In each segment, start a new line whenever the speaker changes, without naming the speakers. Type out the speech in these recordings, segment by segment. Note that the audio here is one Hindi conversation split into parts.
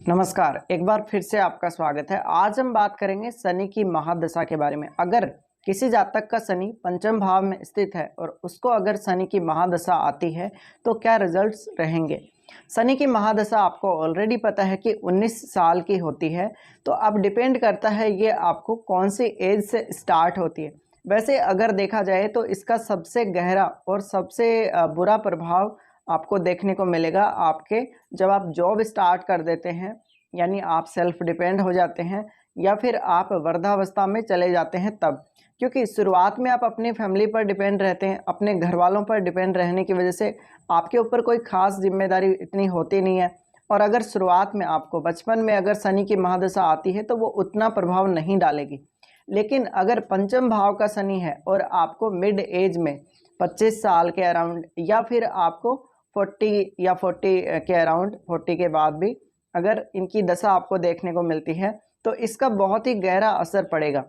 नमस्कार, एक बार फिर से आपका स्वागत है। आज हम बात करेंगे शनि की महादशा के बारे में। अगर किसी जातक का शनि पंचम भाव में स्थित है और उसको अगर शनि की महादशा आती है तो क्या रिजल्ट्स रहेंगे। शनि की महादशा आपको ऑलरेडी पता है कि 19 साल की होती है, तो अब डिपेंड करता है ये आपको कौन सी एज से स्टार्ट होती है। वैसे अगर देखा जाए तो इसका सबसे गहरा और सबसे बुरा प्रभाव आपको देखने को मिलेगा आपके जब आप जॉब स्टार्ट कर देते हैं, यानी आप सेल्फ डिपेंड हो जाते हैं या फिर आप वृद्धावस्था में चले जाते हैं तब। क्योंकि शुरुआत में आप अपनी फैमिली पर डिपेंड रहते हैं, अपने घर वालों पर डिपेंड रहने की वजह से आपके ऊपर कोई ख़ास जिम्मेदारी इतनी होती नहीं है। और अगर शुरुआत में आपको बचपन में अगर शनि की महादशा आती है तो वो उतना प्रभाव नहीं डालेगी। लेकिन अगर पंचम भाव का शनि है और आपको मिड एज में 25 साल के अराउंड या फिर आपको 40 या 40 के अराउंड 40 के बाद भी अगर इनकी दशा आपको देखने को मिलती है तो इसका बहुत ही गहरा असर पड़ेगा।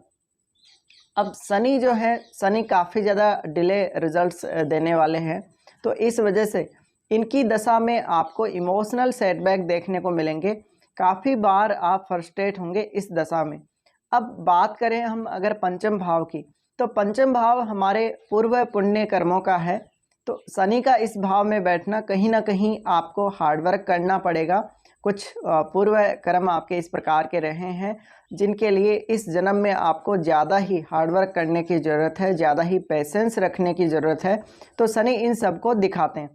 अब शनि जो है, शनि काफ़ी ज़्यादा डिले रिजल्ट्स देने वाले हैं, तो इस वजह से इनकी दशा में आपको इमोशनल सेटबैक देखने को मिलेंगे। काफ़ी बार आप फ्रस्ट्रेट होंगे इस दशा में। अब बात करें हम अगर पंचम भाव की, तो पंचम भाव हमारे पूर्व पुण्य कर्मों का है। तो शनि का इस भाव में बैठना कहीं ना कहीं आपको हार्डवर्क करना पड़ेगा। कुछ पूर्व कर्म आपके इस प्रकार के रहे हैं जिनके लिए इस जन्म में आपको ज़्यादा ही हार्डवर्क करने की ज़रूरत है, ज़्यादा ही पेशेंस रखने की ज़रूरत है। तो शनि इन सब को दिखाते हैं।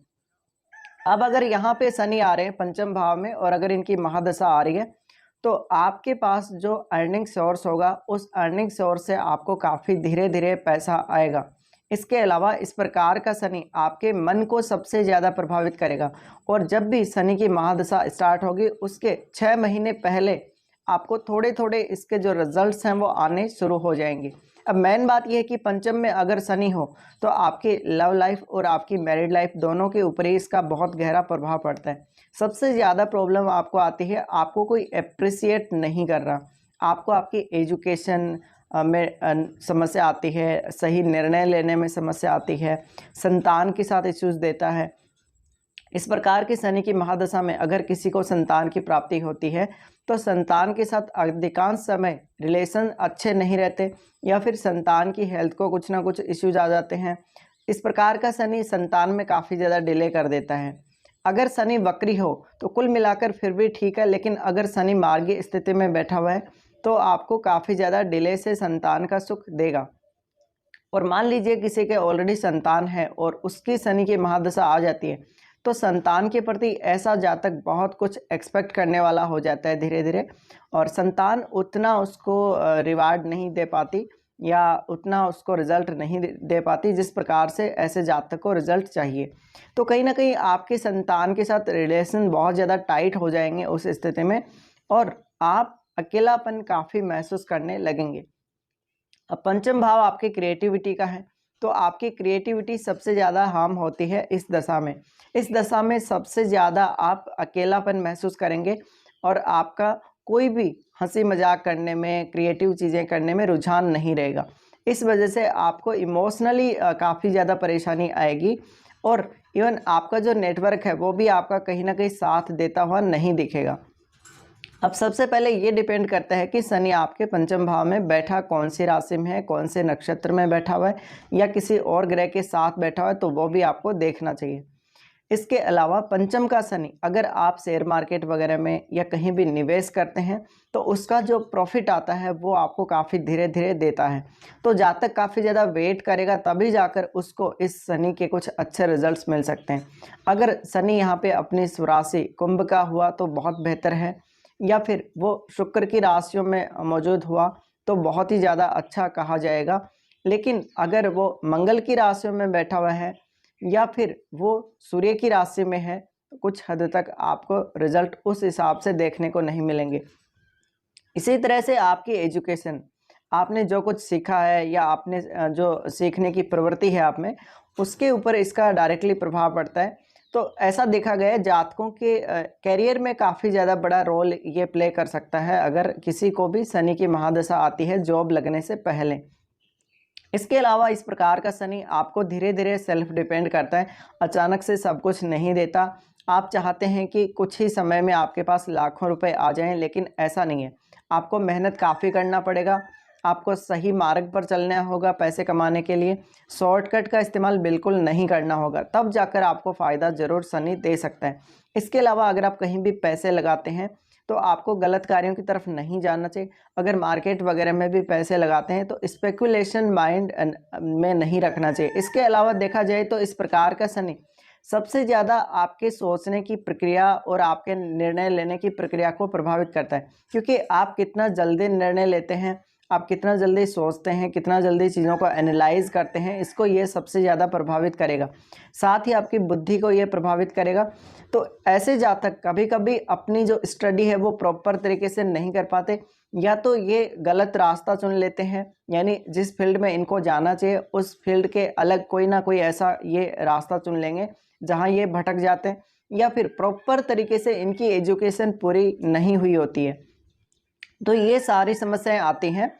अब अगर यहाँ पे शनि आ रहे हैं पंचम भाव में और अगर इनकी महादशा आ रही है तो आपके पास जो अर्निंग सोर्स होगा उस अर्निंग सोर्स से आपको काफ़ी धीरे धीरे पैसा आएगा। इसके अलावा इस प्रकार का शनि आपके मन को सबसे ज़्यादा प्रभावित करेगा और जब भी शनि की महादशा स्टार्ट होगी उसके 6 महीने पहले आपको थोड़े थोड़े इसके जो रिजल्ट्स हैं वो आने शुरू हो जाएंगे। अब मेन बात यह है कि पंचम में अगर शनि हो तो आपकी लव लाइफ और आपकी मैरिड लाइफ दोनों के ऊपर ही इसका बहुत गहरा प्रभाव पड़ता है। सबसे ज़्यादा प्रॉब्लम आपको आती है, आपको कोई अप्रिसिएट नहीं कर रहा, आपको आपकी एजुकेशन में समस्या आती है, सही निर्णय लेने में समस्या आती है, संतान के साथ इश्यूज देता है। इस प्रकार की शनि की महादशा में अगर किसी को संतान की प्राप्ति होती है तो संतान के साथ अधिकांश समय रिलेशन अच्छे नहीं रहते या फिर संतान की हेल्थ को कुछ ना कुछ इश्यूज आ जाते हैं। इस प्रकार का शनि संतान में काफ़ी ज़्यादा डिले कर देता है। अगर शनि वक्री हो तो कुल मिलाकर फिर भी ठीक है, लेकिन अगर शनि मार्गी स्थिति में बैठा हुआ है तो आपको काफ़ी ज़्यादा डिले से संतान का सुख देगा। और मान लीजिए किसी के ऑलरेडी संतान है और उसकी शनि की महादशा आ जाती है तो संतान के प्रति ऐसा जातक बहुत कुछ एक्सपेक्ट करने वाला हो जाता है धीरे धीरे, और संतान उतना उसको रिवार्ड नहीं दे पाती या उतना उसको रिजल्ट नहीं दे पाती जिस प्रकार से ऐसे जातक को रिजल्ट चाहिए। तो कहीं ना कहीं आपके संतान के साथ रिलेशन बहुत ज़्यादा टाइट हो जाएंगे उस स्थिति में और आप अकेलापन काफ़ी महसूस करने लगेंगे। अब पंचम भाव आपके क्रिएटिविटी का है, तो आपकी क्रिएटिविटी सबसे ज़्यादा हार्म होती है इस दशा में। इस दशा में सबसे ज़्यादा आप अकेलापन महसूस करेंगे और आपका कोई भी हंसी मजाक करने में, क्रिएटिव चीज़ें करने में रुझान नहीं रहेगा। इस वजह से आपको इमोशनली काफ़ी ज़्यादा परेशानी आएगी और इवन आपका जो नेटवर्क है वो भी आपका कहीं ना कहीं साथ देता हुआ नहीं दिखेगा। अब सबसे पहले ये डिपेंड करता है कि शनि आपके पंचम भाव में बैठा कौन सी राशि में है, कौन से नक्षत्र में बैठा हुआ है या किसी और ग्रह के साथ बैठा हुआ है, तो वो भी आपको देखना चाहिए। इसके अलावा पंचम का शनि अगर आप शेयर मार्केट वगैरह में या कहीं भी निवेश करते हैं तो उसका जो प्रॉफिट आता है वो आपको काफ़ी धीरे धीरे देता है। तो जातक काफ़ी ज़्यादा वेट करेगा तभी जाकर उसको इस शनि के कुछ अच्छे रिजल्ट्स मिल सकते हैं। अगर शनि यहाँ पे अपनी स्वराशि कुंभ का हुआ तो बहुत बेहतर है, या फिर वो शुक्र की राशियों में मौजूद हुआ तो बहुत ही ज़्यादा अच्छा कहा जाएगा। लेकिन अगर वो मंगल की राशियों में बैठा हुआ है या फिर वो सूर्य की राशि में है तो कुछ हद तक आपको रिजल्ट उस हिसाब से देखने को नहीं मिलेंगे। इसी तरह से आपकी एजुकेशन, आपने जो कुछ सीखा है या आपने जो सीखने की प्रवृत्ति है आप में, उसके ऊपर इसका डायरेक्टली प्रभाव पड़ता है। तो ऐसा देखा गया है जातकों के करियर में काफ़ी ज़्यादा बड़ा रोल ये प्ले कर सकता है अगर किसी को भी शनि की महादशा आती है जॉब लगने से पहले। इसके अलावा इस प्रकार का शनि आपको धीरे धीरे सेल्फ डिपेंड करता है, अचानक से सब कुछ नहीं देता। आप चाहते हैं कि कुछ ही समय में आपके पास लाखों रुपए आ जाएं, लेकिन ऐसा नहीं है। आपको मेहनत काफ़ी करना पड़ेगा, आपको सही मार्ग पर चलना होगा पैसे कमाने के लिए। शॉर्टकट का इस्तेमाल बिल्कुल नहीं करना होगा, तब जाकर आपको फ़ायदा ज़रूर शनि दे सकता है। इसके अलावा अगर आप कहीं भी पैसे लगाते हैं तो आपको गलत कार्यों की तरफ नहीं जाना चाहिए। अगर मार्केट वगैरह में भी पैसे लगाते हैं तो स्पेकुलेशन माइंड में नहीं रखना चाहिए। इसके अलावा देखा जाए तो इस प्रकार का शनि सबसे ज़्यादा आपके सोचने की प्रक्रिया और आपके निर्णय लेने की प्रक्रिया को प्रभावित करता है, क्योंकि आप कितना जल्दी निर्णय लेते हैं, आप कितना जल्दी सोचते हैं, कितना जल्दी चीज़ों को एनालाइज करते हैं, इसको ये सबसे ज़्यादा प्रभावित करेगा। साथ ही आपकी बुद्धि को ये प्रभावित करेगा। तो ऐसे जातक कभी कभी अपनी जो स्टडी है वो प्रॉपर तरीके से नहीं कर पाते, या तो ये गलत रास्ता चुन लेते हैं, यानी जिस फील्ड में इनको जाना चाहिए उस फील्ड के अलग कोई ना कोई ऐसा ये रास्ता चुन लेंगे जहाँ ये भटक जाते हैं, या फिर प्रॉपर तरीके से इनकी एजुकेशन पूरी नहीं हुई होती है। तो ये सारी समस्याएं आती हैं।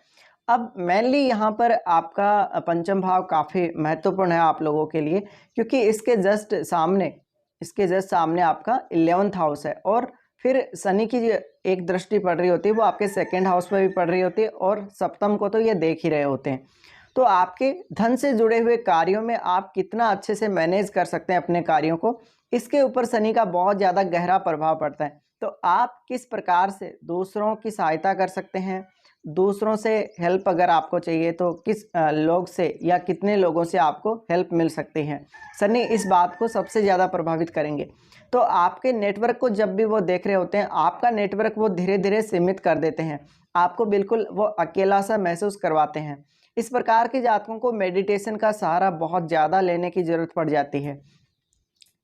अब मेनली यहाँ पर आपका पंचम भाव काफ़ी महत्वपूर्ण है आप लोगों के लिए, क्योंकि इसके जस्ट सामने आपका 11th हाउस है, और फिर शनि की जो एक दृष्टि पड़ रही होती है वो आपके 2nd हाउस पर भी पड़ रही होती है, और सप्तम को तो ये देख ही रहे होते हैं। तो आपके धन से जुड़े हुए कार्यों में आप कितना अच्छे से मैनेज कर सकते हैं अपने कार्यों को, इसके ऊपर शनि का बहुत ज़्यादा गहरा प्रभाव पड़ता है। तो आप किस प्रकार से दूसरों की सहायता कर सकते हैं, दूसरों से हेल्प अगर आपको चाहिए तो किस लोग से या कितने लोगों से आपको हेल्प मिल सकती है, शनि इस बात को सबसे ज़्यादा प्रभावित करेंगे। तो आपके नेटवर्क को जब भी वो देख रहे होते हैं, आपका नेटवर्क वो धीरे धीरे सीमित कर देते हैं, आपको बिल्कुल वो अकेला सा महसूस करवाते हैं। इस प्रकार के जातकों को मेडिटेशन का सहारा बहुत ज़्यादा लेने की ज़रूरत पड़ जाती है।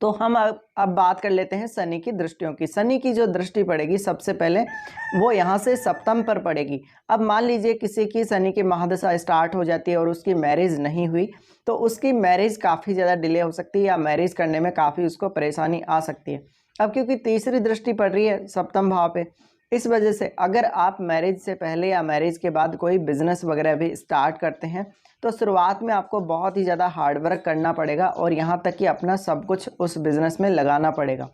तो हम अब बात कर लेते हैं शनि की दृष्टियों की। शनि की जो दृष्टि पड़ेगी सबसे पहले वो यहाँ से सप्तम पर पड़ेगी। अब मान लीजिए किसी की शनि की महादशा स्टार्ट हो जाती है और उसकी मैरिज नहीं हुई, तो उसकी मैरिज काफ़ी ज़्यादा डिले हो सकती है, या मैरिज करने में काफ़ी उसको परेशानी आ सकती है। अब क्योंकि तीसरी दृष्टि पड़ रही है सप्तम भाव पे, इस वजह से अगर आप मैरिज से पहले या मैरिज के बाद कोई बिजनेस वगैरह भी स्टार्ट करते हैं तो शुरुआत में आपको बहुत ही ज़्यादा हार्डवर्क करना पड़ेगा, और यहाँ तक कि अपना सब कुछ उस बिज़नेस में लगाना पड़ेगा।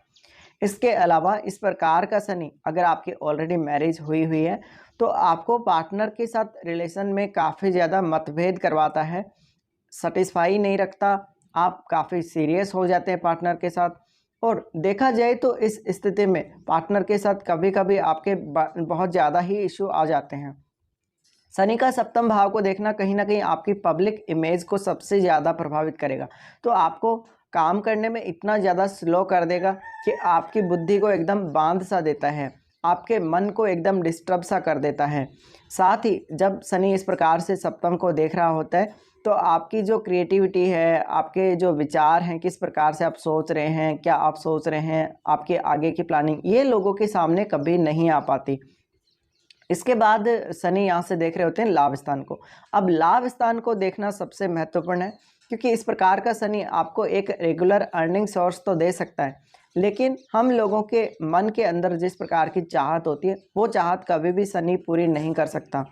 इसके अलावा इस प्रकार का शनि अगर आपकी ऑलरेडी मैरिज हुई है तो आपको पार्टनर के साथ रिलेशन में काफ़ी ज़्यादा मतभेद करवाता है, सेटिस्फाई नहीं रखता, आप काफ़ी सीरियस हो जाते हैं पार्टनर के साथ। और देखा जाए तो इस स्थिति में पार्टनर के साथ कभी कभी आपके बहुत ज़्यादा ही इशू आ जाते हैं। शनि का सप्तम भाव को देखना कहीं ना कहीं आपकी पब्लिक इमेज को सबसे ज़्यादा प्रभावित करेगा। तो आपको काम करने में इतना ज़्यादा स्लो कर देगा कि आपकी बुद्धि को एकदम बांध सा देता है, आपके मन को एकदम डिस्टर्ब सा कर देता है। साथ ही जब शनि इस प्रकार से सप्तम को देख रहा होता है तो आपकी जो क्रिएटिविटी है, आपके जो विचार हैं, किस प्रकार से आप सोच रहे हैं, क्या आप सोच रहे हैं, आपके आगे की प्लानिंग, ये लोगों के सामने कभी नहीं आ पाती। इसके बाद शनि यहाँ से देख रहे होते हैं लाभ स्थान को। अब लाभ स्थान को देखना सबसे महत्वपूर्ण है, क्योंकि इस प्रकार का शनि आपको एक रेगुलर अर्निंग सोर्स तो दे सकता है, लेकिन हम लोगों के मन के अंदर जिस प्रकार की चाहत होती है वो चाहत कभी भी शनि पूरी नहीं कर सकता।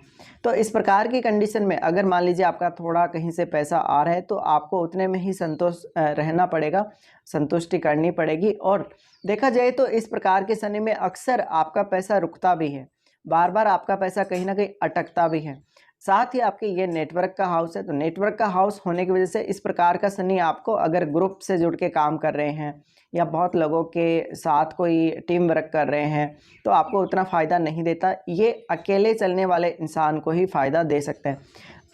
तो इस प्रकार की कंडीशन में अगर मान लीजिए आपका थोड़ा कहीं से पैसा आ रहा है तो आपको उतने में ही संतोष रहना पड़ेगा, संतुष्टि करनी पड़ेगी। और देखा जाए तो इस प्रकार के शनि में अक्सर आपका पैसा रुकता भी है, बार बार आपका पैसा कहीं ना कहीं अटकता भी है। साथ ही आपके ये नेटवर्क का हाउस है, तो नेटवर्क का हाउस होने की वजह से इस प्रकार का शनि आपको अगर ग्रुप से जुड़ के काम कर रहे हैं या बहुत लोगों के साथ कोई टीम वर्क कर रहे हैं तो आपको उतना फ़ायदा नहीं देता, ये अकेले चलने वाले इंसान को ही फ़ायदा दे सकता है।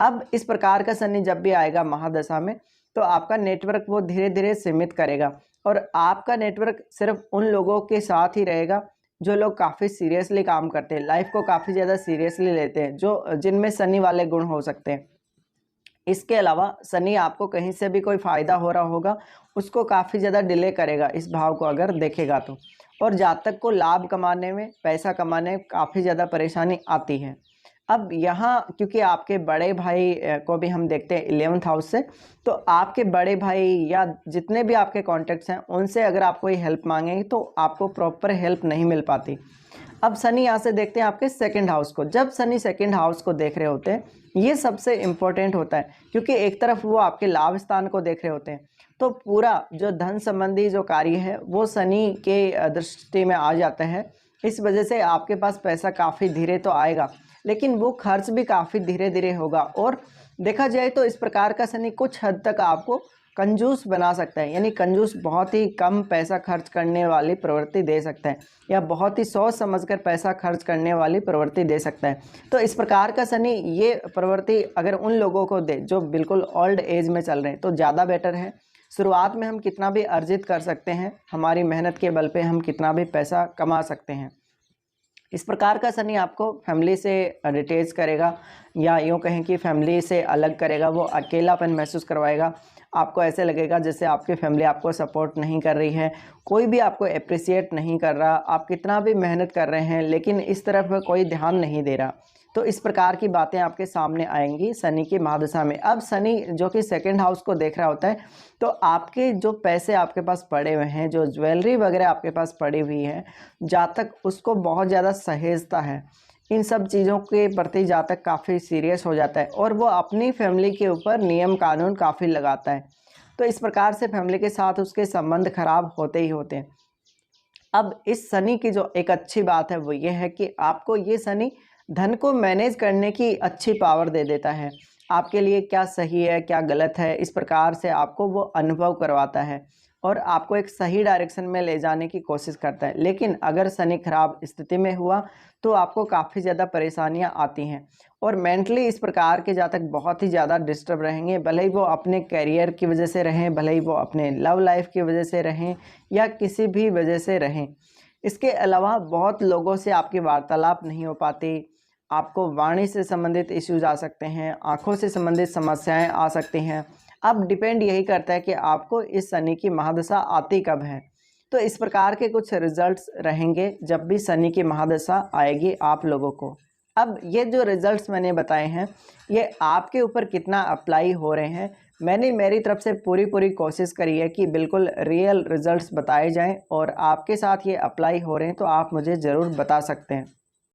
अब इस प्रकार का शनि जब भी आएगा महादशा में तो आपका नेटवर्क वो धीरे धीरे सीमित करेगा, और आपका नेटवर्क सिर्फ उन लोगों के साथ ही रहेगा जो लोग काफ़ी सीरियसली काम करते हैं, लाइफ को काफ़ी ज़्यादा सीरियसली लेते हैं, जो जिनमें शनि वाले गुण हो सकते हैं। इसके अलावा शनि आपको कहीं से भी कोई फ़ायदा हो रहा होगा उसको काफ़ी ज़्यादा डिले करेगा इस भाव को अगर देखेगा तो, और जातक को लाभ कमाने में, पैसा कमाने में काफ़ी ज़्यादा परेशानी आती है। अब यहाँ क्योंकि आपके बड़े भाई को भी हम देखते हैं 11th हाउस से, तो आपके बड़े भाई या जितने भी आपके कॉन्टैक्ट्स हैं उनसे अगर आप कोई हेल्प मांगेंगे तो आपको प्रॉपर हेल्प नहीं मिल पाती। अब शनि यहाँ से देखते हैं आपके सेकंड हाउस को। जब शनि सेकंड हाउस को देख रहे होते हैं, ये सबसे इम्पोर्टेंट होता है, क्योंकि एक तरफ वो आपके लाभ स्थान को देख रहे होते हैं, तो पूरा जो धन संबंधी जो कार्य है वो शनि के दृष्टि में आ जाता है। इस वजह से आपके पास पैसा काफ़ी धीरे तो आएगा, लेकिन वो खर्च भी काफ़ी धीरे धीरे होगा। और देखा जाए तो इस प्रकार का शनि कुछ हद तक आपको कंजूस बना सकता है, यानी कंजूस बहुत ही कम पैसा खर्च करने वाली प्रवृत्ति दे सकता है, या बहुत ही सोच समझकर पैसा खर्च करने वाली प्रवृत्ति दे सकता है। तो इस प्रकार का शनि ये प्रवृत्ति अगर उन लोगों को दे जो बिल्कुल ओल्ड एज में चल रहे हैं, तो ज़्यादा बेटर है। शुरुआत में हम कितना भी अर्जित कर सकते हैं, हमारी मेहनत के बल पे हम कितना भी पैसा कमा सकते हैं। इस प्रकार का शनि आपको फैमिली से डिटेच करेगा, या यूँ कहें कि फैमिली से अलग करेगा, वो अकेलापन महसूस करवाएगा। आपको ऐसे लगेगा जैसे आपकी फैमिली आपको सपोर्ट नहीं कर रही है, कोई भी आपको अप्रिसिएट नहीं कर रहा, आप कितना भी मेहनत कर रहे हैं लेकिन इस तरफ कोई ध्यान नहीं दे रहा। तो इस प्रकार की बातें आपके सामने आएंगी शनि की महादशा में। अब शनि जो कि सेकंड हाउस को देख रहा होता है, तो आपके जो पैसे आपके पास पड़े हुए हैं, जो ज्वेलरी वगैरह आपके पास पड़ी हुई है, जातक उसको बहुत ज़्यादा सहेजता है, इन सब चीज़ों के प्रति जातक काफ़ी सीरियस हो जाता है, और वो अपनी फैमिली के ऊपर नियम कानून काफ़ी लगाता है। तो इस प्रकार से फैमिली के साथ उसके संबंध खराब होते ही होते हैं। अब इस शनि की जो एक अच्छी बात है वो ये है कि आपको ये शनि धन को मैनेज करने की अच्छी पावर दे देता है। आपके लिए क्या सही है क्या गलत है, इस प्रकार से आपको वो अनुभव करवाता है और आपको एक सही डायरेक्शन में ले जाने की कोशिश करता है। लेकिन अगर शनि खराब स्थिति में हुआ तो आपको काफ़ी ज़्यादा परेशानियां आती हैं, और मेंटली इस प्रकार के जातक बहुत ही ज़्यादा डिस्टर्ब रहेंगे, भले ही वो अपने करियर की वजह से रहें, भले ही वो अपने लव लाइफ की वजह से रहें, या किसी भी वजह से रहें। इसके अलावा बहुत लोगों से आपकी वार्तालाप नहीं हो पाती, आपको वाणी से संबंधित इश्यूज आ सकते हैं, आँखों से संबंधित समस्याएं आ सकती हैं। अब डिपेंड यही करता है कि आपको इस शनि की महादशा आती कब है। तो इस प्रकार के कुछ रिजल्ट्स रहेंगे जब भी शनि की महादशा आएगी आप लोगों को। अब ये जो रिजल्ट्स मैंने बताए हैं, ये आपके ऊपर कितना अप्लाई हो रहे हैं, मैंने मेरी तरफ से पूरी कोशिश करी है कि बिल्कुल रियल रिजल्ट्स बताए जाएं, और आपके साथ ये अप्लाई हो रहे हैं तो आप मुझे ज़रूर बता सकते हैं।